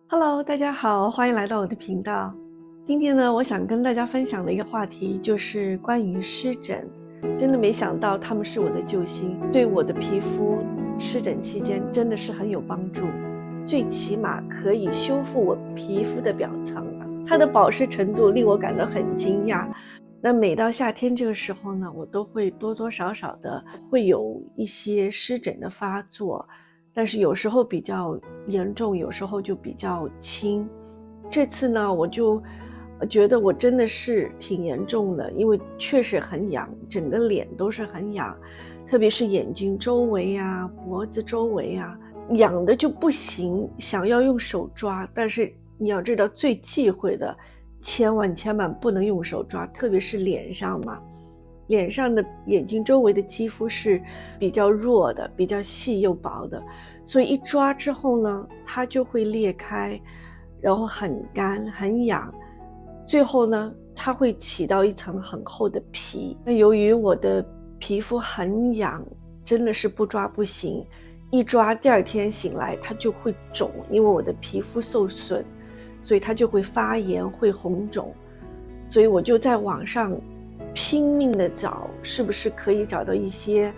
Hello，大家好，欢迎来到我的频道。今天呢，我想跟大家分享的一个话题就是关于湿疹。真的没想到他们是我的救星，对我的皮肤湿疹期间真的是很有帮助，最起码可以修复我皮肤的表层。它的保湿程度令我感到很惊讶。那每到夏天这个时候呢，我都会多多少少的会有一些湿疹的发作。但是有时候比较严重，有时候就比较轻。这次呢，我就觉得我真的是挺严重的，因为确实很痒，整个脸都是很痒，特别是眼睛周围啊、脖子周围啊，痒的就不行，想要用手抓，但是你要知道最忌讳的，千万不能用手抓，特别是脸上嘛。脸上的眼睛周围的肌肤是比较弱的，比较细又薄的，所以一抓之后呢，它就会裂开，然后很干很痒，最后呢，它会起到一层很厚的皮。那由于我的皮肤很痒，真的是不抓不行，一抓第二天醒来它就会肿，因为我的皮肤受损，所以它就会发炎会红肿，所以我就在网上拼命的找，是不是可以找到一些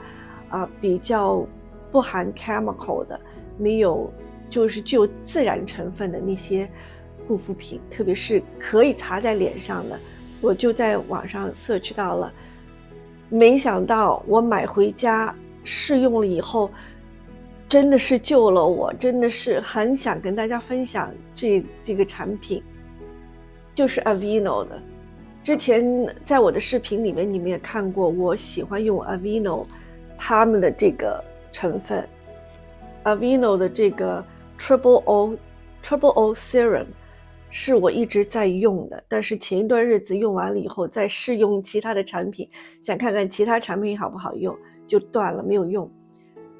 比较不含 chemical 的，没有就是具有自然成分的那些护肤品，特别是可以擦在脸上的。我就在网上search到了，没想到我买回家试用了以后，真的是救了我，真的是很想跟大家分享这个产品，就是 Aveeno 的。之前在我的视频里面你们也看过，我喜欢用 Aveeno 他们的这个成分， Aveeno 的这个 Triple O Serum 是我一直在用的，但是前一段日子用完了以后再试用其他的产品，想看看其他产品好不好用，就断了没有用。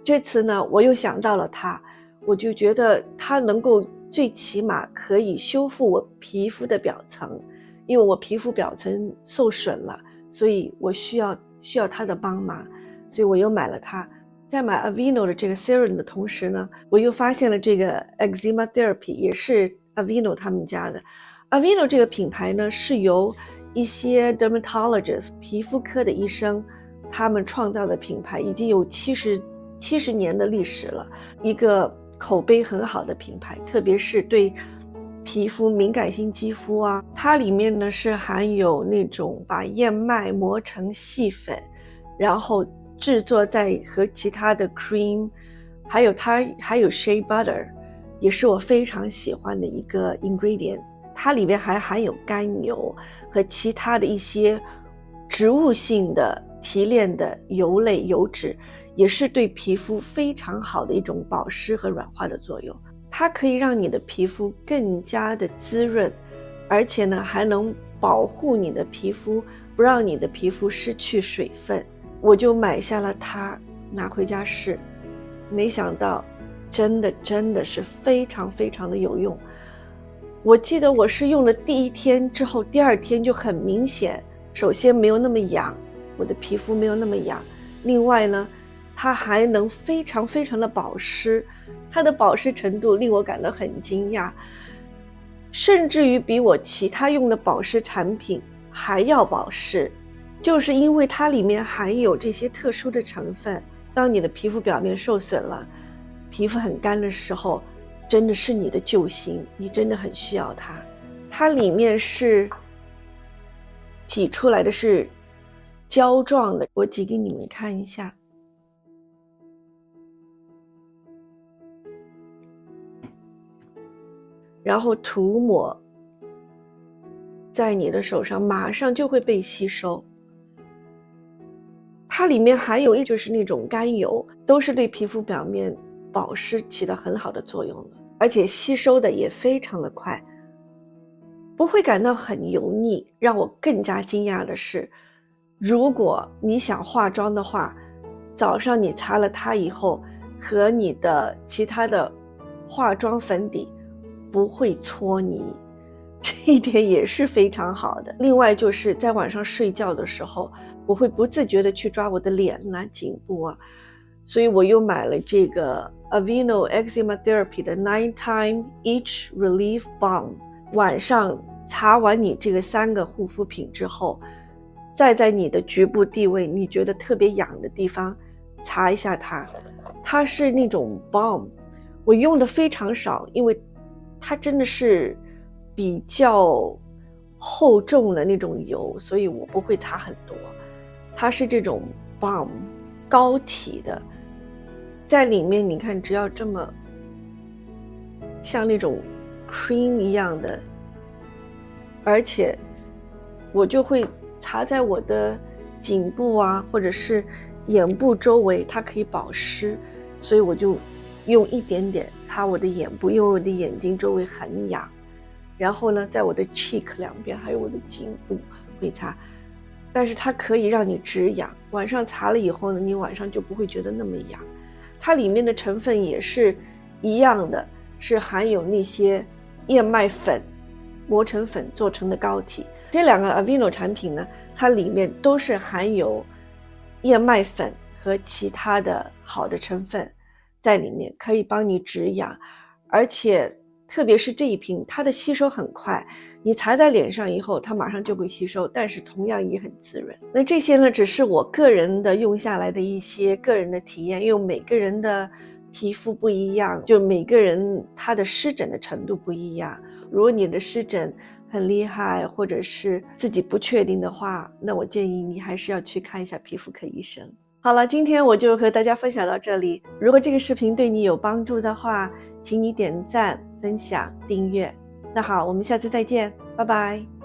这次呢我又想到了它，我就觉得它能够最起码可以修复我皮肤的表层，因为我皮肤表层受损了，所以我需要它的帮忙，所以我又买了它。在买 Aveeno 的这个 serum 的同时呢，我又发现了这个 Eczema Therapy 也是 Aveeno 他们家的。Aveeno 这个品牌呢是由一些 dermatologist 皮肤科的医生他们创造的品牌，已经有70年的历史了，一个口碑很好的品牌，特别是对皮肤敏感性肌肤啊，它里面呢是含有那种把燕麦磨成细粉，然后制作在和其他的 cream， 还有它还有 shea butter， 也是我非常喜欢的一个 ingredients。 它里面还含有甘油和其他的一些植物性的提炼的油类油脂，也是对皮肤非常好的一种保湿和软化的作用。它可以让你的皮肤更加的滋润，而且呢还能保护你的皮肤，不让你的皮肤失去水分。我就买下了它，拿回家试，没想到真的是非常的有用。我记得我是用了第一天之后，第二天就很明显，首先没有那么痒，我的皮肤没有那么痒，另外呢它还能非常的保湿，它的保湿程度令我感到很惊讶，甚至于比我其他用的保湿产品还要保湿。就是因为它里面含有这些特殊的成分，当你的皮肤表面受损了，皮肤很干的时候，真的是你的救星，你真的很需要它。它里面是挤出来的是胶状的，我挤给你们看一下。然后涂抹在你的手上，马上就会被吸收。它里面含有就是那种甘油，都是对皮肤表面保湿起到很好的作用的，而且吸收的也非常的快，不会感到很油腻。让我更加惊讶的是，如果你想化妆的话，早上你擦了它以后，和你的其他的化妆粉底不会搓泥，这一点也是非常好的。另外就是在晚上睡觉的时候，我会不自觉的去抓我的脸啊、颈部啊，所以我又买了这个 Aveeno Eczema Therapy 的 Nighttime Itch Relief Balm。晚上擦完你这个3个护肤品之后，再在你的局部地位你觉得特别痒的地方擦一下它。它是那种 balm， 我用的非常少，因为它真的是比较厚重的那种油，所以我不会擦很多。它是这种 balm 膏体的，在里面你看只要这么像那种 cream 一样的，而且我就会擦在我的颈部啊，或者是眼部周围，它可以保湿，所以我就用一点点擦我的眼部，因为我的眼睛周围很痒。然后呢，在我的 cheek 两边还有我的颈部会擦，但是它可以让你止痒。晚上擦了以后呢，你晚上就不会觉得那么痒。它里面的成分也是一样的，是含有那些燕麦粉磨成粉做成的膏体。这2个 Aveeno 产品呢，它里面都是含有燕麦粉和其他的好的成分在里面，可以帮你止痒，而且特别是这一瓶，它的吸收很快，你擦在脸上以后它马上就会吸收，但是同样也很滋润。那这些呢，只是我个人的用下来的一些个人的体验，因为每个人的皮肤不一样，就每个人他的湿疹的程度不一样。如果你的湿疹很厉害，或者是自己不确定的话，那我建议你还是要去看一下皮肤科医生。好了，今天我就和大家分享到这里。如果这个视频对你有帮助的话，请你点赞、分享、订阅。那好，我们下次再见，拜拜。